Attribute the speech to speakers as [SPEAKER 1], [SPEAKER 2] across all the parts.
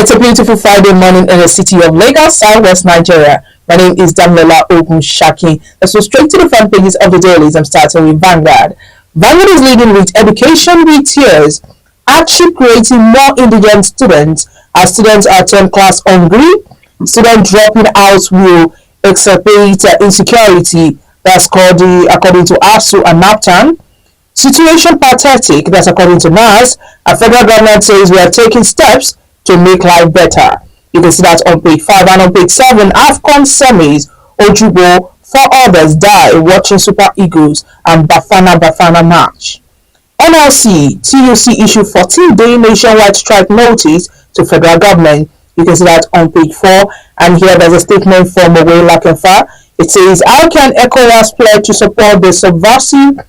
[SPEAKER 1] It's a beautiful Friday morning in the city of Lagos, Southwest Nigeria. My name is Damilola Ogunshaki. Let's go straight to the front pages of the dailies. I'm starting with Vanguard. Vanguard is leading with education with tears. Hardship creating more indigent students as students are 10 class hungry. Students dropping out will exacerbate insecurity. That's according to ASU and NAPTAN. Situation pathetic, that's according to NAS. A federal government says we are taking steps to make life better. You can see that on page 5 and on page 7. AFCON Semis, Ojougboh, 4 others die watching Super Eagles and Bafana Bafana match. NLC, TUC issue 14-day nationwide strike notice to federal government. You can see that on page 4. And here there's a statement from Owe Lakenfa. It says, how can ECOWAS pledge to support the subversive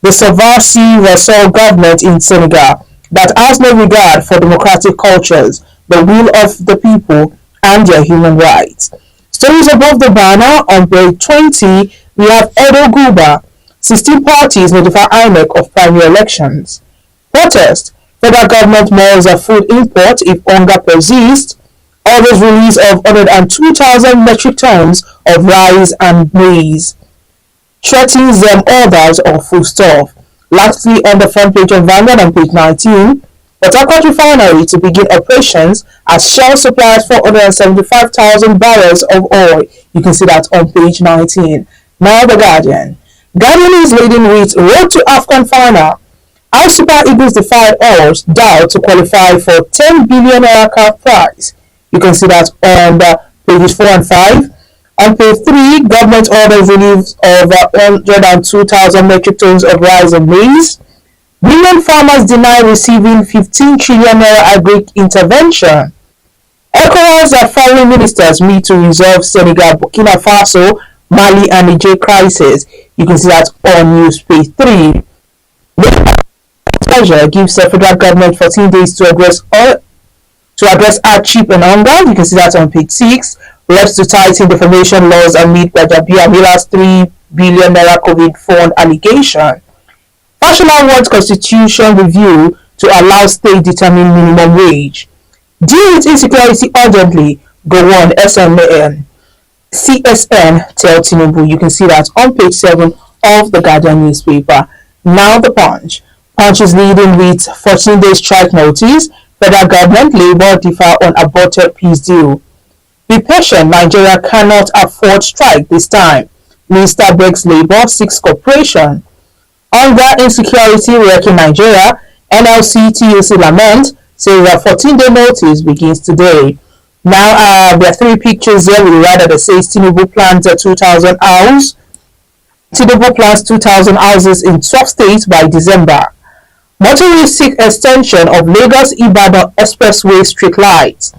[SPEAKER 1] Resort government in Senegal that has no regard for democratic cultures, the will of the people, and their human rights. Stories above the banner on page 20, we have Ojougboh. 16 parties notify INEC of primary elections. Protest. Federal government mulls of food import if hunger persists. Others release of 102,000 metric tons of rice and maize. Threatens them orders of foodstuff. Lastly, on the front page of Vanguard on page 19, Port Harcourt refinery to begin operations as Shell supplies 475,000 barrels of oil. You can see that on page 19. Now the Guardian. Guardian is leading with road to AFCON final. How Super Eagles defied odds Dow to qualify for 10 billion naira prize. You can see that on the pages 4 and 5. On page 3, government orders relief of 102,000 metric tons of rice and maize. Women farmers deny receiving 15 trillion naira agri intervention. ECOWAS foreign ministers meet to resolve Senegal, Burkina Faso, Mali and Niger crisis. You can see that on news page 3. Treasurer gives the federal government 14 days to address hardship and hunger. You can see that on page 6. Reps to tighten defamation laws amid Gbajabiamila's 3 billion naira COVID fund allegation. National Awards Constitution review to allow state determine minimum wage. Deal with insecurity urgently. Go on, CSN tell Tinubu. You can see that on page 7 of the Guardian newspaper. Now the Punch. Punch is leading with 14-day strike notice. Federal government labor differ on aborted peace deal. Be patient, Nigeria cannot afford strike this time. Minister begs Labour, seeks cooperation. Hunger insecurity wrecking Nigeria, NLC TUC lament, says a 14-day notice begins today. Now, there are 3 pictures here with a rider that says Tinubu plans 2,000 houses. Tinubu plans 2,000 houses in 12 states by December. Motorists seek extension of Lagos-Ibadan Expressway street lights.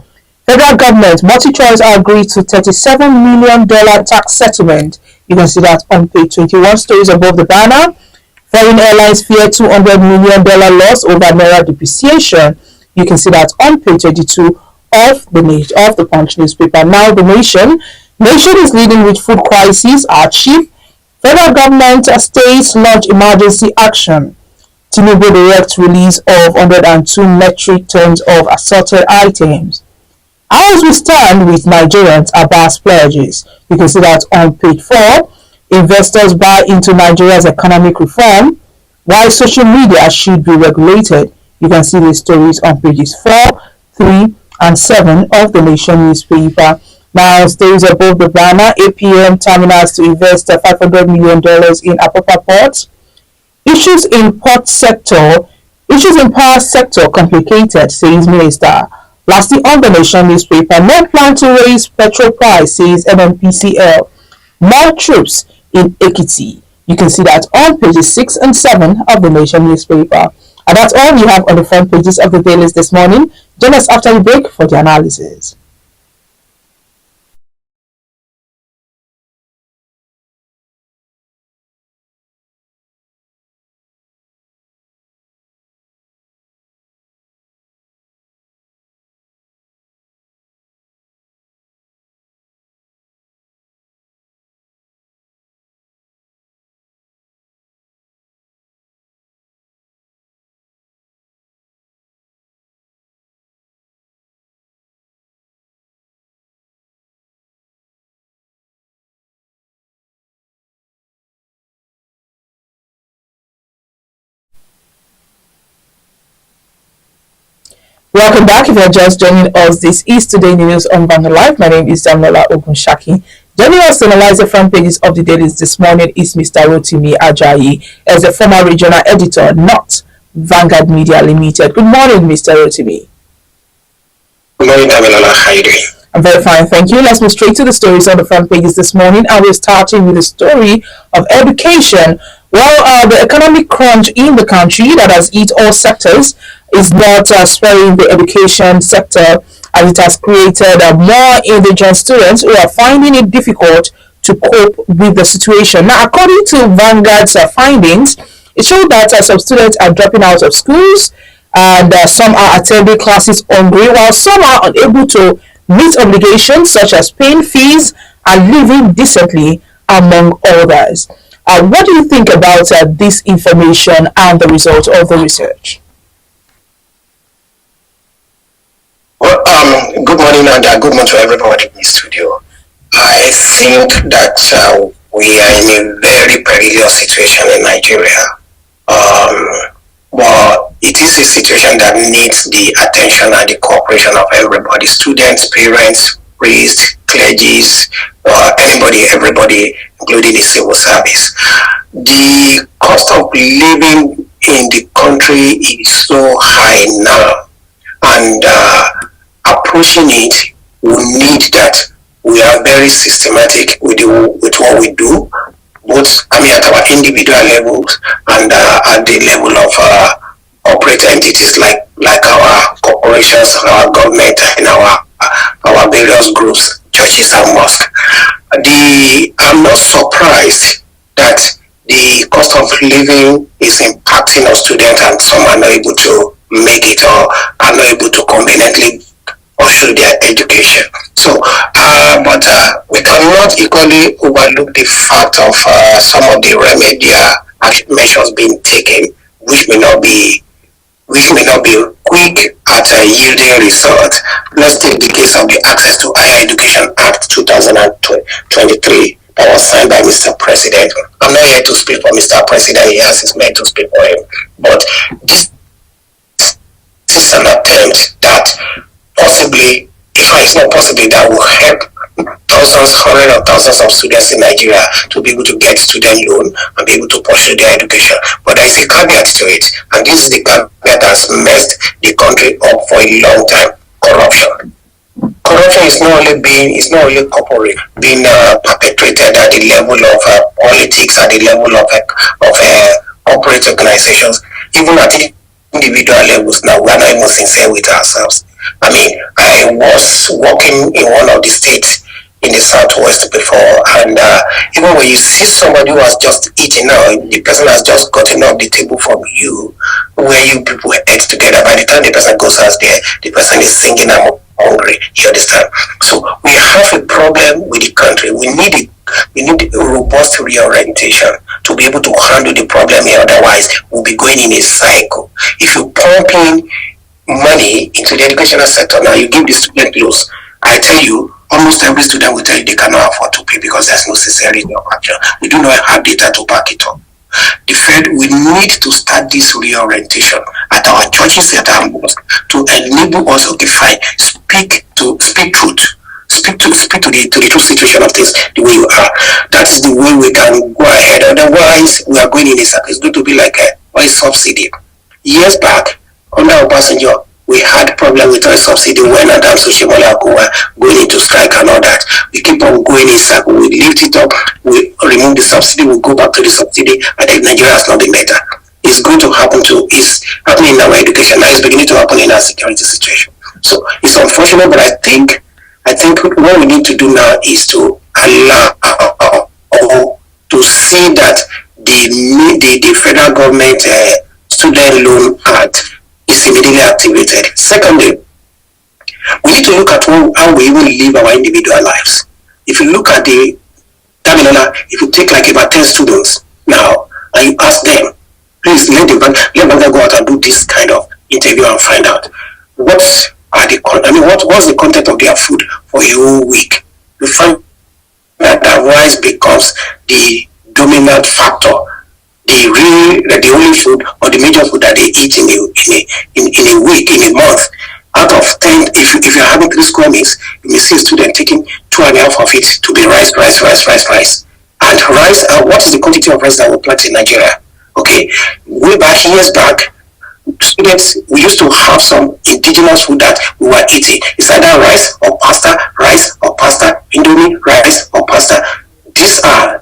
[SPEAKER 1] Federal government multi-choice agreed to $37 million tax settlement. You can see that on page 21. Stories above the banner. Foreign airlines fear $200 million loss over naira depreciation. You can see that on page 22 of the Punch newspaper. Now the Nation. Nation is leading with food crisis, hardship. Federal government states launch emergency action. Tinubu directs release of 102 metric tons of assorted items. As we stand with Nigerians, Abbas pledges. You can see that on page 4. Investors buy into Nigeria's economic reform. Why social media should be regulated. You can see the stories on pages 4, 3, and 7 of the Nation newspaper. Now, stories above the banner. APM terminals to invest $500 million in Apapa Port. Issues in power sector complicated, says Minister. Lastly, on the Nation newspaper, no plan to raise petrol price, says MMPCL. More troops in Ekiti. You can see that on pages 6 and 7 of the Nation newspaper. And that's all we have on the front pages of the dailies this morning. Join us after the break for the analysis. Welcome back. If you're just joining us, this is Today News on Vanguard Live. My name is Damola Ogunshaki. Joining us to analyze the front pages of the dailies this morning is Mr. Rotimi Ajayi, as the former regional editor, not Vanguard Media Limited. Good morning, Mr. Rotimi.
[SPEAKER 2] Good morning, Damola. How are you doing?
[SPEAKER 1] I'm very fine, thank you. Let's move straight to the stories on the front pages this morning, and we're starting with the story of education. Well, the economic crunch in the country that has hit all sectors is not sparing the education sector, as it has created more indigent students who are finding it difficult to cope with the situation. Now, according to Vanguard's findings, it showed that some students are dropping out of schools, and some are attending classes hungry, while some are unable to meet obligations such as paying fees and living decently, among others. What do you think about this information and the result of the research?
[SPEAKER 2] Well, good morning and good morning to everybody in the studio. I think that we are in a very perilous situation in Nigeria. But it is a situation that needs the attention and the cooperation of everybody: students, parents, priests, clergies, anybody, everybody, including the civil service. The cost of living in the country is so high now, and approaching it, we need that we are very systematic with what we do, both at our individual levels and at the level of corporate entities like our corporations, our government, and our various groups, churches and mosques. I'm not surprised that the cost of living is impacting our students, and some are not able to make it or are not able to conveniently pursue their education. So, but we cannot equally overlook the fact of some of the remedial measures being taken, which may not be quick at yielding results. Let's take the case of the Access to Higher Education Act 2023 that was signed by Mr. President. I'm not here to speak for Mr. President, he has his men to speak for him. But this is an attempt that possibly, if it's not possibly, that will help hundreds of thousands of students in Nigeria to be able to get student loan and be able to pursue their education. But there is a caveat to it, and this is the caveat that has messed the country up for a long time: corruption. Corruption is not only corporate, being perpetrated at the level of politics, at the level of corporate organizations, even at individual levels. Now we are not even sincere with ourselves. I mean, I was working in one of the states in the southwest before, and even when you see somebody who has just eaten now, the person has just gotten off the table from you, where you people ate together. By the time the person goes out there, the person is singing, "I'm hungry." You understand? So we have a problem with the country. We need a robust reorientation to be able to handle the problem here. Otherwise, we'll be going in a cycle. If you pump in money into the educational sector now, you give the student loans, I tell you, almost every student will tell you they cannot afford to pay because there's no sincerity of action. We do not have data to back it up. The Fed, we need to start this reorientation at our churches, at our mosques, to enable us to define, speak truth, speak to the true situation of things the way you are. That is the way we can go ahead. Otherwise, we are going in a circle. It's going to be like a oil subsidy. Years back, under Obasanjo, we had problem with oil subsidy when Adam Soshimola were going into strike and all that. We keep on going in circle. We lift it up, we remove the subsidy, we go back to the subsidy, and then Nigeria has not been better. It's going to happen it's happening in our education now. It's beginning to happen in our security situation. So it's unfortunate, but I think what we need to do now is to allow to see that the federal government student loan act is immediately activated. Secondly, we need to look at how we even live our individual lives. If you look at if you take like about 10 students now and you ask them, please let them go out and do this kind of interview and find out what's the content of their food for a whole week. You find that rice becomes the dominant factor, the only food or the major food that they eat in a week, in a month. if you're having 3 square meals, you may see a student taking 2.5 of it to be rice. And rice, what is the quantity of rice that we plant in Nigeria? Okay, way back, years back, students, we used to have some indigenous food that we were eating. It's either rice or pasta, indomie, rice or pasta. These are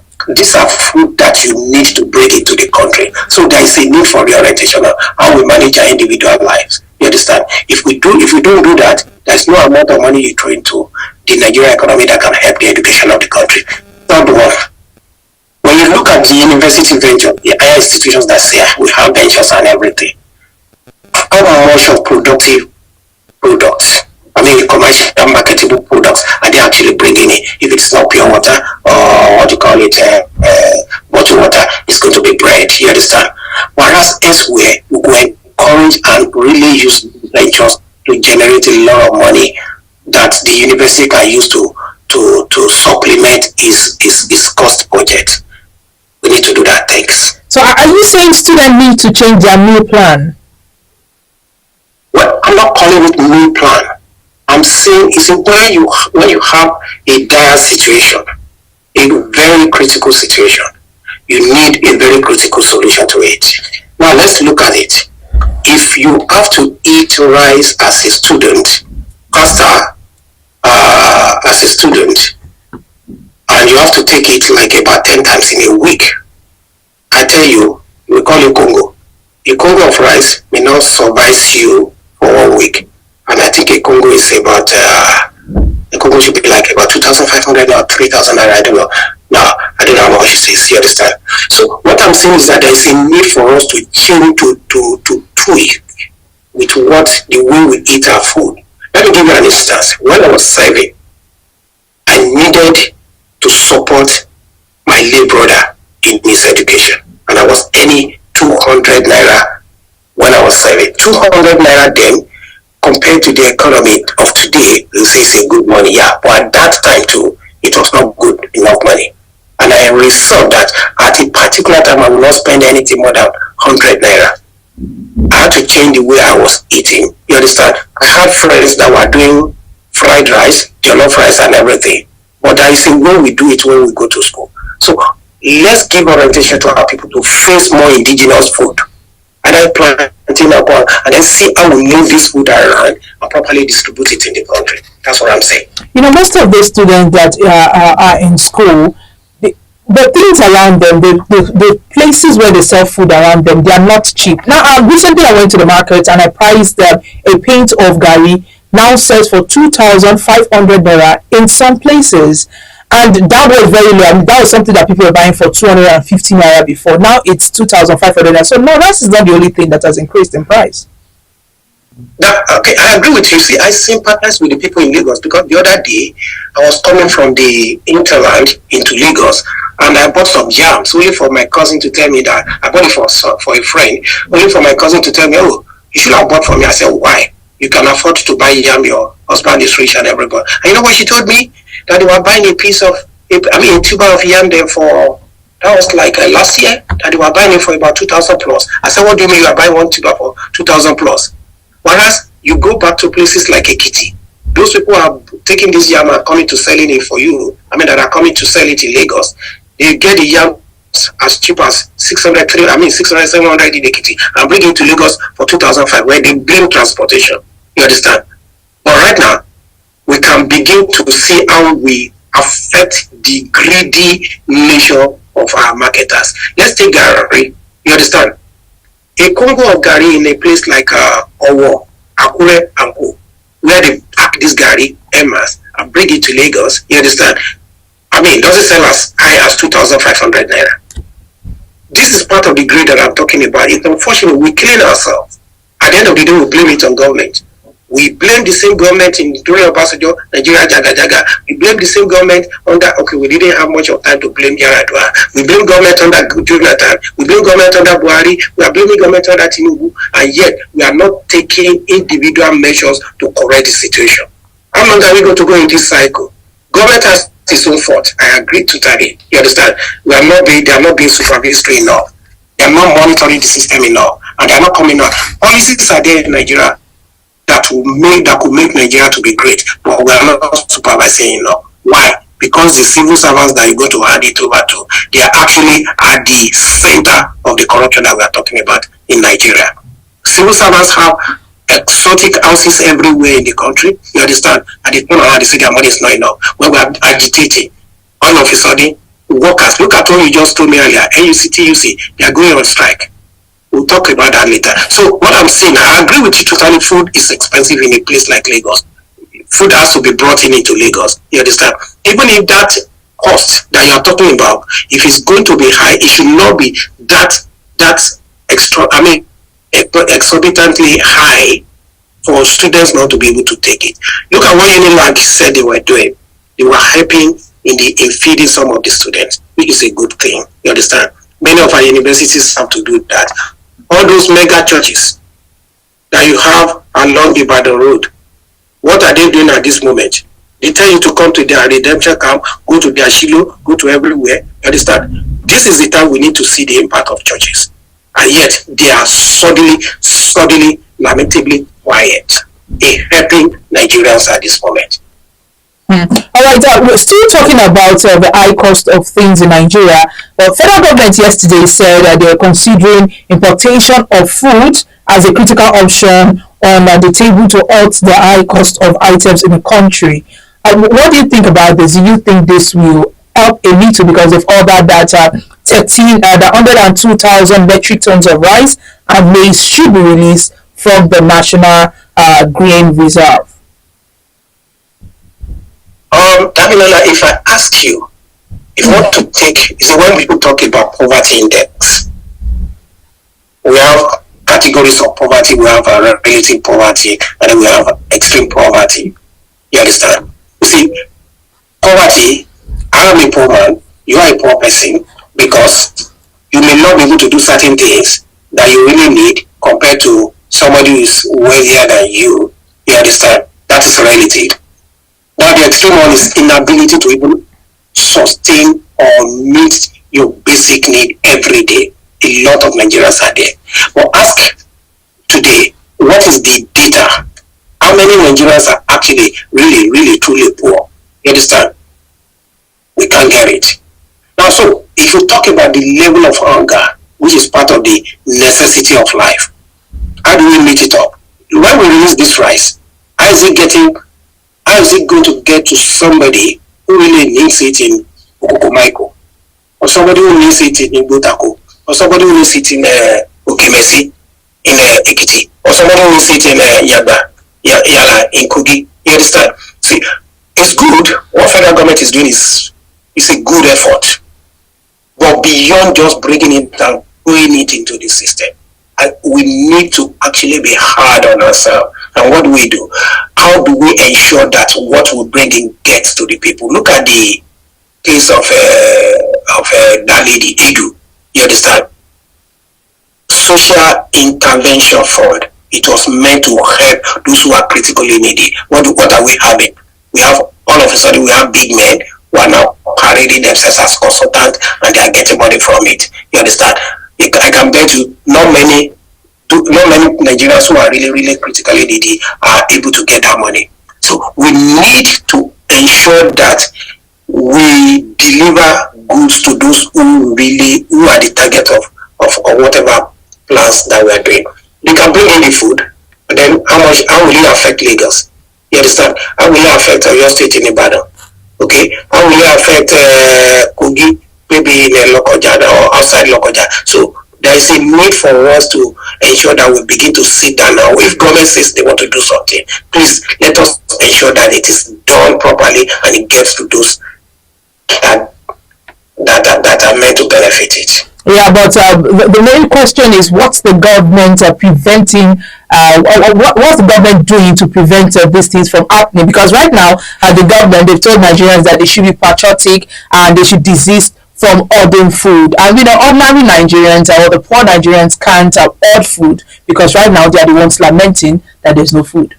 [SPEAKER 2] food that you need to bring into the country. So there is a need for reorientation of how we manage our individual lives. You understand? If we don't do that, there's no amount of money you throw into the Nigerian economy that can help the education of the country. Third one, when you look at the university venture, the higher institutions that say we have ventures and everything, how much of productive products, commercial marketable products are they actually bringing in? If it's not pure water or what you call it, bottled water, it's going to be bread. You understand? Whereas elsewhere, we will encourage and really use ventures to generate a lot of money that the university can use to supplement its cost budget. We need to do that. Thanks.
[SPEAKER 1] So are you saying students need to change their meal plan?
[SPEAKER 2] Well, I'm not calling it meal plan. I'm saying it's when you have a dire situation, a very critical situation, you need a very critical solution to it. Now let's look at it. If you have to eat rice as a student, pasta as a student, and you have to take it like about 10 times in a week, I tell you, we call it Congo. A Congo of rice may not suffice you for 1 week. And I think a Congo is about, a Congo should be like about 2,500 or 3,000, I don't know. Now, I don't know how much it is, you understand? So what I'm saying is that there is a need for us to change to tweak with the way we eat our food. Let me give you an instance. When I was serving, I needed to support my late brother in his education. And I was earning 200 naira when I was serving. 200 naira then, compared to the economy of today, you say it's a good money, yeah. But at that time too, it was not good enough money. And I resolved that at a particular time I will not spend anything more than 100 naira. I had to change the way I was eating. You understand? I had friends that were doing fried rice, jollof rice and everything. But there is a way we do it when we go to school. So let's give orientation to our people to face more indigenous food. And then planting upon, and then see how we move this food around and properly distribute it in the country. That's what I'm saying.
[SPEAKER 1] Most of the students that are in school, the things around them, the places where they sell food around them, they are not cheap. Now, recently I went to the market and I priced a pint of gari now sells for 2,500 naira in some places. And that was very low. That was something that people were buying for 250 naira before. Now it's 2,500. So no, rice is not the only thing that has increased in price.
[SPEAKER 2] Okay, I agree with you. See, I sympathize with the people in Lagos because the other day I was coming from the interland into Lagos and I bought some yams only for my cousin to tell me that I bought it for a friend, only for my cousin to tell me, oh, you should have bought for me. I said, why? You can afford to buy yam. Your husband is rich and everybody. And you know what she told me? That they were buying a tuber of yam there for, that was like last year, that they were buying it for about 2,000 plus. I said, what do you mean you are buying one tuber for 2,000 plus? Whereas you go back to places like Ekiti, those people are taking this yam and coming to selling it for you. That are coming to sell it in Lagos. They get the yam as cheap as 600, 700 in Ekiti and bring it to Lagos for 2,500 where they blame transportation. You understand? But right now, we can begin to see how we affect the greedy nature of our marketers. Let's take Gari. You understand? A Congo of Gari in a place like Owo, Akure, and Co, where they pack this Gari, Emas, and bring it to Lagos. You understand? It doesn't sell as high as 2,500 naira. This is part of the greed that I'm talking about. It's unfortunate we clean ourselves. At the end of the day, we blame it on government. We blame the same government during Obasanjo, Nigeria, Jaga. We blame the same government under, we didn't have much of time to blame Yaradua. We blame government under Jonathan. We blame government under Buhari. We are blaming government under Tinubu. And yet, we are not taking individual measures to correct the situation. How long are we going to go in this cycle? Government has its own fault. I agree totally. You understand? They are not being supervisory enough. They are not monitoring the system enough. And they are not coming out. Policies are there in Nigeria. that could make Nigeria to be great, but we are not supervising enough. Why? Because the civil servants that you go to hand it over to, they are actually at the center of the corruption that we are talking about in Nigeria. Civil servants have exotic houses everywhere in the country. You understand? And they don't know how they say their money is not enough. When we are agitating, all of a sudden, workers, look at what you just told me earlier, NUC, TUC, they are going on strike. We'll talk about that later. So what I'm saying, I agree with you totally. Food is expensive in a place like Lagos. Food has to be brought into Lagos. You understand? Even if that cost that you are talking about, if it's going to be high, it should not be that extra. I mean, exorbitantly high for students not to be able to take it. Look at what Unilag said they were doing. They were helping in feeding some of the students, which is a good thing. You understand? Many of our universities have to do that. All those mega churches that you have along the Ibadan Road, what are they doing at this moment? They tell you to come to their redemption camp, go to their Shiloh, go to everywhere. You understand? This is the time we need to see the impact of churches. And yet, they are suddenly, lamentably quiet. They're helping Nigerians at this moment.
[SPEAKER 1] All right, we're still talking about the high cost of things in Nigeria. But federal government yesterday said that they are considering importation of food as a critical option on the table to halt the high cost of items in the country. What do you think about this? Do you think this will help a little because of all that data? The 102,000 metric tons of rice and maize should be released from the National Grain Reserve.
[SPEAKER 2] Damilola, if I ask you, if you want to take, you see, when people talk about poverty index, we have categories of poverty. We have relative poverty, and then we have extreme poverty. You understand? You see, poverty, I am a poor man, you are a poor person, because you may not be able to do certain things that you really need compared to somebody who is wealthier than you. You understand? That is relative. Now the extreme one is inability to even sustain or meet your basic need every day. A lot of Nigerians are there. But ask today, what is the data? How many Nigerians are actually really, truly poor? You understand? We can't get it. Now, so if you talk about the level of hunger, which is part of the necessity of life, how do we meet it up? When we release this rice, how is it going to get to somebody who really needs it in Okokomaiko, or somebody who needs it in Botako, or somebody who needs it in Okemesi, in Ekiti, or somebody who needs it in Yala, in Kogi? You understand? See, it's good. What federal government is doing is a good effort, but beyond just bringing it down, putting it into the system, and we need to actually be hard on ourselves. And what do we do? How do we ensure that what we bring in gets to the people? Look at the case of that lady, Edu. You understand? Social Intervention Fund. It was meant to help those who are critically needy. What are we having? We have, all of a sudden, we have big men who are now parading themselves as consultants, and they are getting money from it. You understand? I can bet you not many Nigerians who are really critically needy are able to get that money. So we need to ensure that we deliver goods to those who are the target of whatever plans that we are doing. They can bring in the food, but then how will it affect Lagos? You understand? How will it affect your state in Ibadan? Okay? How will it affect Kogi, maybe in Lokoja or outside Lokoja? So there is a need for us to ensure that we begin to sit down now. If government says they want to do something, please let us ensure that it is done properly and it gets to those that are meant to benefit it.
[SPEAKER 1] Yeah, but the main question is, what's the government preventing? What's the government doing to prevent these things from happening? Because right now, the government, they've told Nigerians that they should be patriotic and they should desist from ordering food. And ordinary Nigerians or the poor Nigerians can't order food because right now they are the ones lamenting that there's no food.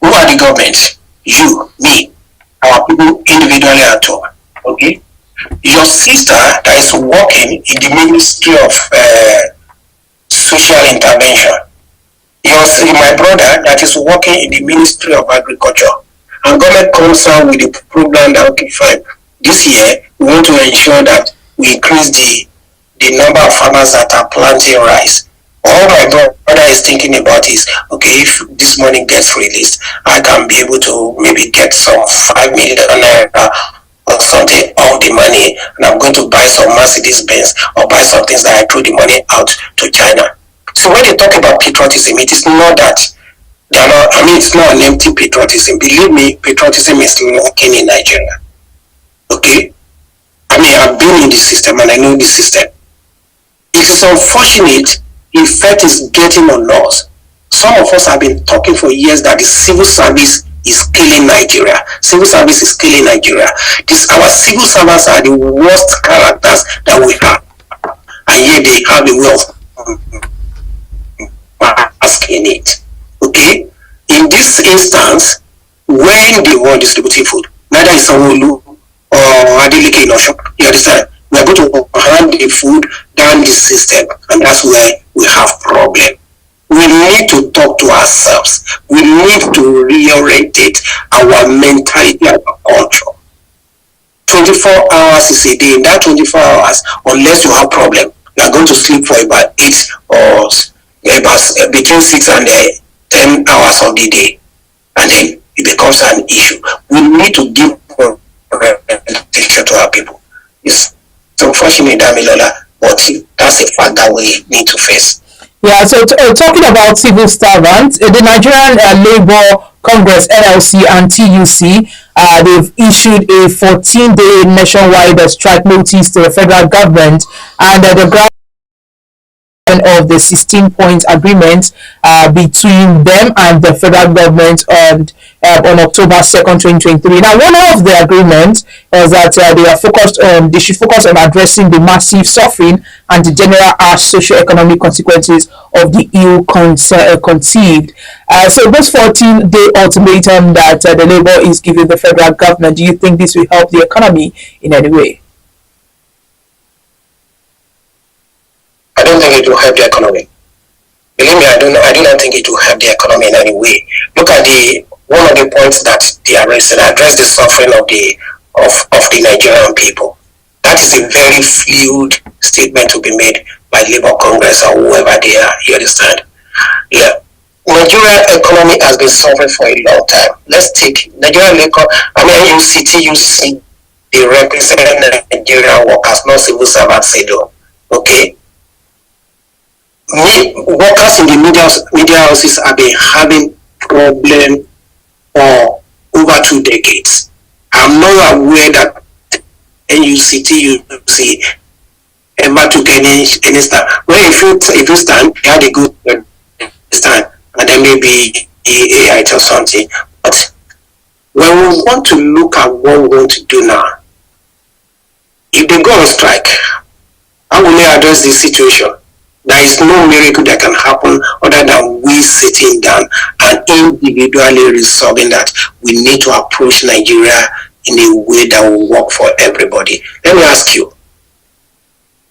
[SPEAKER 2] Who are the government? You, me, our people individually at home. Okay? Your sister that is working in the Ministry of Social Intervention, my my brother that is working in the Ministry of Agriculture, and government comes out with a program that, okay, fine, this year we want to ensure that we increase the number of farmers that are planting rice. All my brother is thinking about is, okay, if this money gets released, I can be able to maybe get some 5 million naira or something of the money, and I'm going to buy some Mercedes Benz or buy some things that I threw the money out to China. So when they talk about patriotism, it is not that they are not, I mean, it's not an empty patriotism. Believe me, patriotism is lacking in Nigeria. Okay? I mean, I've been in the system and I know the system. It is unfortunate the effect is getting on us. Some of us have been talking for years that the civil service is killing Nigeria. Civil service is killing Nigeria. Our civil servants are the worst characters that we have. And yet they have a way of asking it. Okay? In this instance, when they were distributing food, neither is Sanwo-Olu or Adeleke in Osun, you understand? We are going to hand the food down the system, and that's where we have problem. We need to talk to ourselves. We need to reorientate our mentality, our culture. 24 hours is a day. In that 24 hours, unless you have problem, you are going to sleep for about 8 or about between 6 and 10 hours of the day, and then it becomes an issue. We need to give attention to our people. It's unfortunate, Damilola, but that's a fact that we need to face.
[SPEAKER 1] Yeah, so talking about civil servants, the Nigerian Labour Congress, NLC, and TUC, they've issued a 14-day nationwide strike notice to the federal government, and the ground of the 16-point agreement between them and the federal government on October 2nd, 2023. Now, one of the agreements is that they should focus on addressing the massive suffering and the general harsh socio-economic consequences of the ill conceived. So this 14-day ultimatum that the Labour is giving the federal government, do you think this will help the economy in any way?
[SPEAKER 2] I don't think it will help the economy. Believe me, I do not think it will help the economy in any way. Look at one of the points that they are raising, address the suffering of the Nigerian people. That is a very fluid statement to be made by Labour Congress or whoever they are. You understand? Yeah. Nigerian economy has been suffering for a long time. Let's take Nigerian Labour. I mean, TUC, they represent Nigerian workers, not civil servants. Okay. Workers in the media houses have been having problem for over 2 decades. I'm not aware that TUC ever took any stand. Well, if you stand, you had a good stand, and then maybe AI or something. But when we want to look at what we want to do now, if they go on strike, how will they address this situation? There is no miracle that can happen other than we sitting down and individually resolving that. We need to approach Nigeria in a way that will work for everybody. Let me ask you,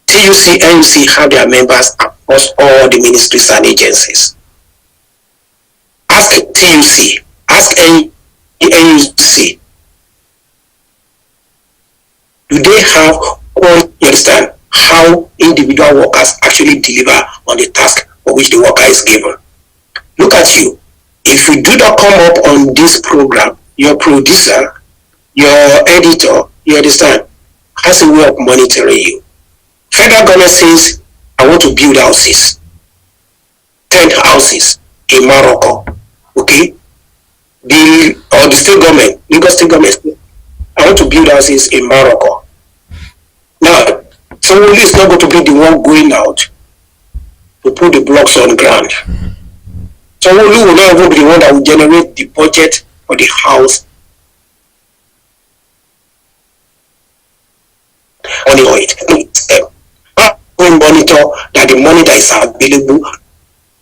[SPEAKER 2] TUC, NUC have their members across all the ministries and agencies. Ask TUC, ask NUC, do they have all, you understand, how individual workers actually deliver on the task for which the worker is given? Look at you. If you do not come up on this program, your producer, your editor, you understand, has a way of monitoring you. Federal government says, I want to build houses, 10 houses in Morocco. Okay? The state government, Lagos state government, I want to build houses in Morocco. Now, somebody is not going to be the one going out to put the blocks on the ground. Somebody will not even be the one that will generate the budget for the house. Monitor it. We monitor that the money that is available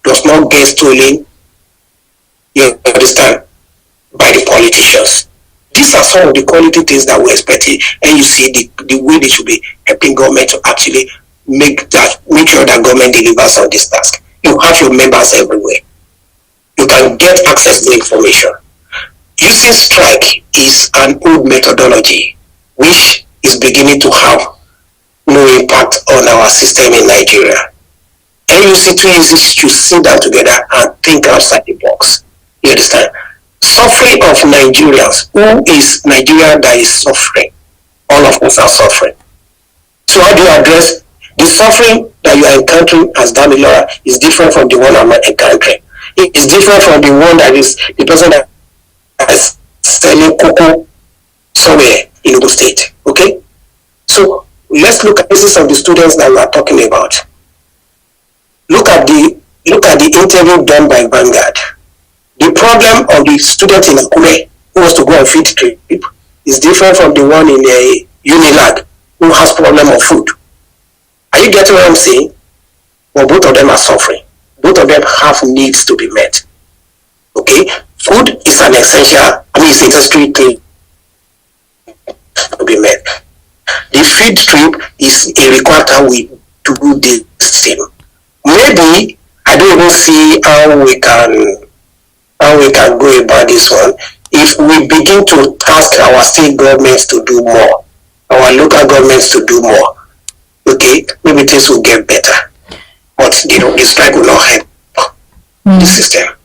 [SPEAKER 2] does not get stolen, you understand, by the politicians. These are some of the quality things that we're expecting, and you see the way they should be helping government to actually make sure that government delivers on this task. You have your members everywhere. You and get access to information. Using strike is an old methodology which is beginning to have no impact on our system in Nigeria. NUC 2 should sit down together and think outside the box. You understand? Suffering of Nigerians. Who is Nigeria that is suffering? All of us are suffering. So how do you address the suffering that you are encountering as Damilora is different from the one I'm encountering. It is different from the one that is the person that is selling cocoa somewhere in Ogun State. Okay? So let's look at cases of the students that we are talking about. Look at the interview done by Vanguard. The problem of the student in Akure who wants to go on field trip is different from the one in a Unilag who has problem of food. Are you getting what I'm saying? Well, both of them are suffering. Both of them have needs to be met. Okay? Food is an essential, it's a necessary thing to be met. The field trip is a required how we do this thing. Maybe I don't even see how we can go about this one if we begin to task our state governments to do more, our local governments to do more. Okay, maybe things will get better, but the strike will not help the system.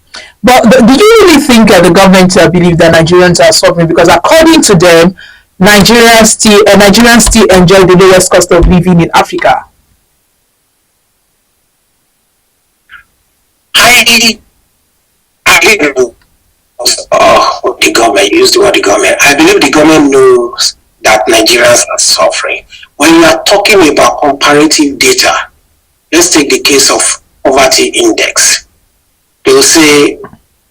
[SPEAKER 1] But do you really think the government believe that Nigerians are suffering? Because according to them, Nigerians still enjoy the lowest cost of living in Africa.
[SPEAKER 2] The government, use the word the government. I believe the government knows that Nigerians are suffering. When you are talking about comparative data, let's take the case of poverty index. They will say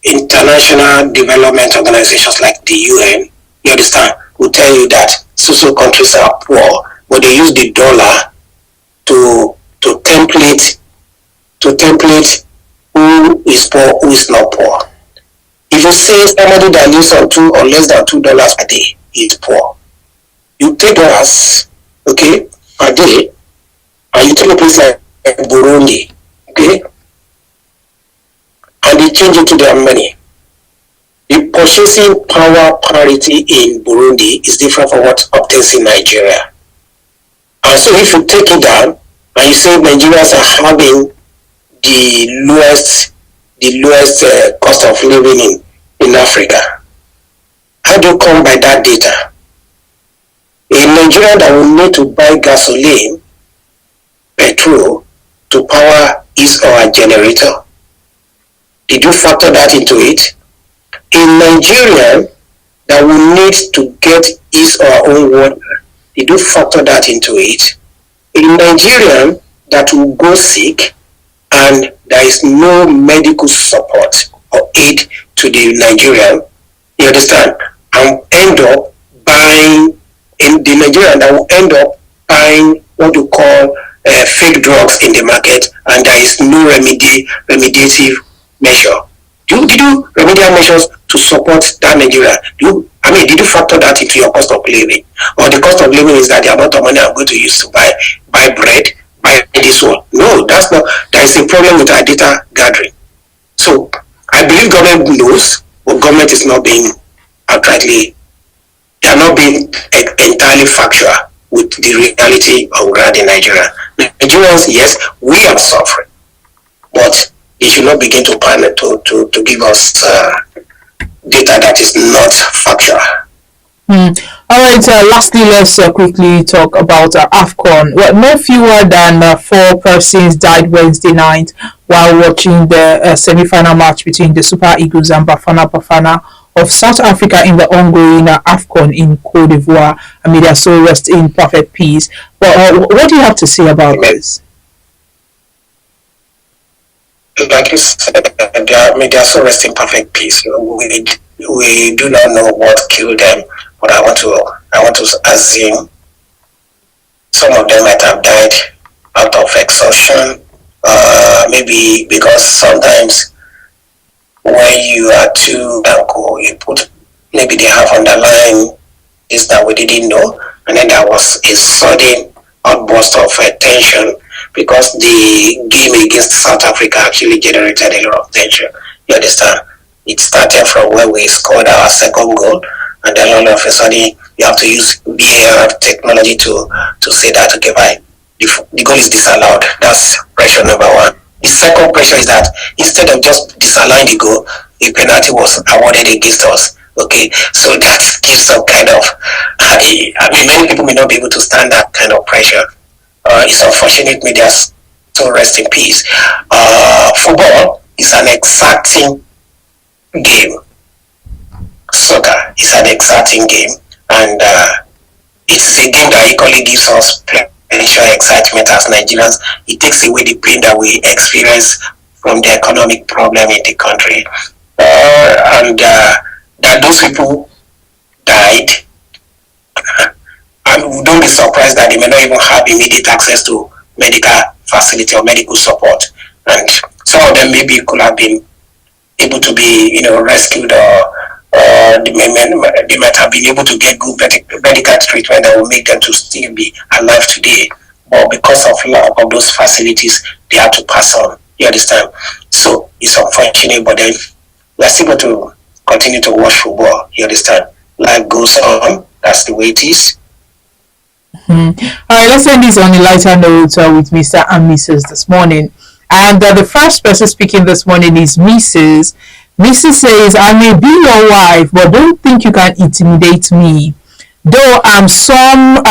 [SPEAKER 2] international development organizations like the UN, you understand, will tell you that so countries are poor, but they use the dollar to template who is poor, who is not poor. If you say somebody that lives on $2 or less than $2 a day is poor, you take dollars, okay, a day, and you take a place like Burundi, okay, and they change it to their money. The purchasing power parity in Burundi is different from what obtains in Nigeria. And so if you take it down and you say Nigerians are having the lowest cost of living in Africa, how do you come by that data? A Nigerian that will need to buy gasoline, petrol to power his or her generator, did you factor that into it? A Nigerian that will need to get his or her own water, did you factor that into it? A Nigerian that will go sick and there is no medical support or aid to the Nigerian, you understand, and end up buying, in the Nigerian that will end up buying what you call fake drugs in the market, and there is no remediative measure. Did you remedial measures to support that Nigeria? Did you factor that into your cost of living? Or the cost of living is that the amount of money I'm going to use to buy bread, buy this one? No, that's not. There is a problem with our data gathering. So I believe government knows, but government is not being outrightly, they are not being entirely factual with the reality of ground in Nigeria. Nigerians, yes, we are suffering, but they should not begin to panic to give us data that is not factual.
[SPEAKER 1] All right, lastly, let's quickly talk about AFCON. Well, no fewer than 4 persons died Wednesday night while watching the semi-final match between the Super Eagles and Bafana Bafana of South Africa in the ongoing AFCON in Cote d'Ivoire. I mean, they are so rest in perfect peace. But what do you have to say about this?
[SPEAKER 2] Like you said, they are so rest in perfect peace. We do not know what killed them, but I want to assume some of them might have died out of exhaustion. Maybe because sometimes when you are too danko, you put, maybe they have underlying is that we didn't know, and then there was a sudden outburst of tension because the game against South Africa actually generated a lot of tension. You understand? It started from where we scored our second goal, and then all of a sudden you have to use VAR technology to say that, okay, fine, the goal is disallowed. That's pressure number one. The second pressure is that instead of just disallowing the goal, a penalty was awarded against us. Okay, so that gives some kind of, many people may not be able to stand that kind of pressure. It's unfortunate, media so rest in peace. Football is an exacting game. Soccer is an exacting game, and it is a game that equally gives us pleasure, excitement as Nigerians. It takes away the pain that we experience from the economic problem in the country, and that those people died. And don't be surprised that they may not even have immediate access to medical facility or medical support. And some of them maybe could have been able to be, rescued, or they might have been able to get good medical treatment that will make them to still be alive today. But because of lack of those facilities, they had to pass on. You understand? So it's unfortunate, but then we're still going to continue to watch football. You understand? Life goes on. That's the way it is.
[SPEAKER 1] All right, let's end this on a lighter note with Mr. and Mrs. this morning. And the first person speaking this morning is Mrs. Mrs. says, I may be your wife, but don't think you can intimidate me. Though I'm slim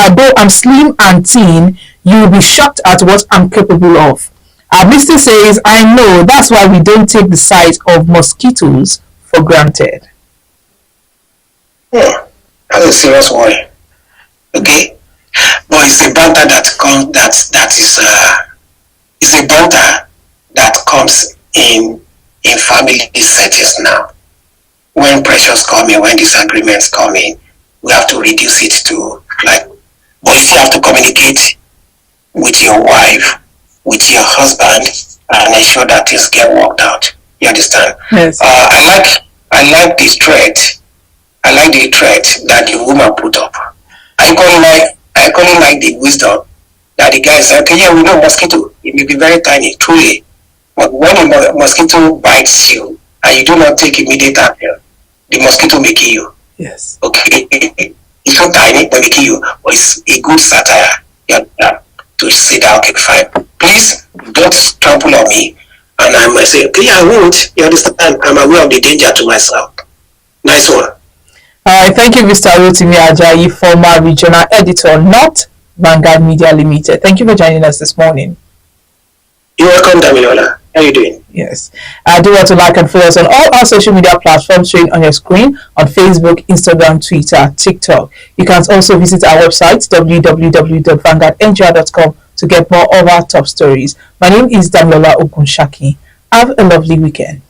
[SPEAKER 1] and thin, you'll be shocked at what I'm capable of. Mr. says, I know, that's why we don't take the sight of mosquitoes for granted.
[SPEAKER 2] Yeah, that's a serious worry. Okay? But it's a banter it's a banter that comes in family settings now. When pressures come in, when disagreements come in, we have to reduce it to but you still have to communicate with your wife, with your husband, and ensure that things get worked out. You understand?
[SPEAKER 1] Yes.
[SPEAKER 2] I like this threat. I like the threat that the woman put up. I call like the wisdom that the guy said, okay, yeah, we know mosquito. It may be very tiny, truly. But when a mosquito bites you and you do not take immediate action, the mosquito may kill you.
[SPEAKER 1] Yes.
[SPEAKER 2] Okay. It's so tiny, but it may kill you. But it's a good satire. Yeah, to say that, okay, fine. Please don't trample on me. And I might say, okay, I won't. You understand? I'm aware of the danger to myself. Nice one.
[SPEAKER 1] All right, thank you, Mr. Rotimi Ajayi, former regional editor, not Vanguard Media Limited. Thank you for joining us this morning.
[SPEAKER 2] You're welcome, Damilola. How are you doing?
[SPEAKER 1] Yes. I do want to like and follow us on all our social media platforms showing on your screen on Facebook, Instagram, Twitter, TikTok. You can also visit our website, www.vanguardngra.com, to get more of our top stories. My name is Damilola Ogunshaki. Have a lovely weekend.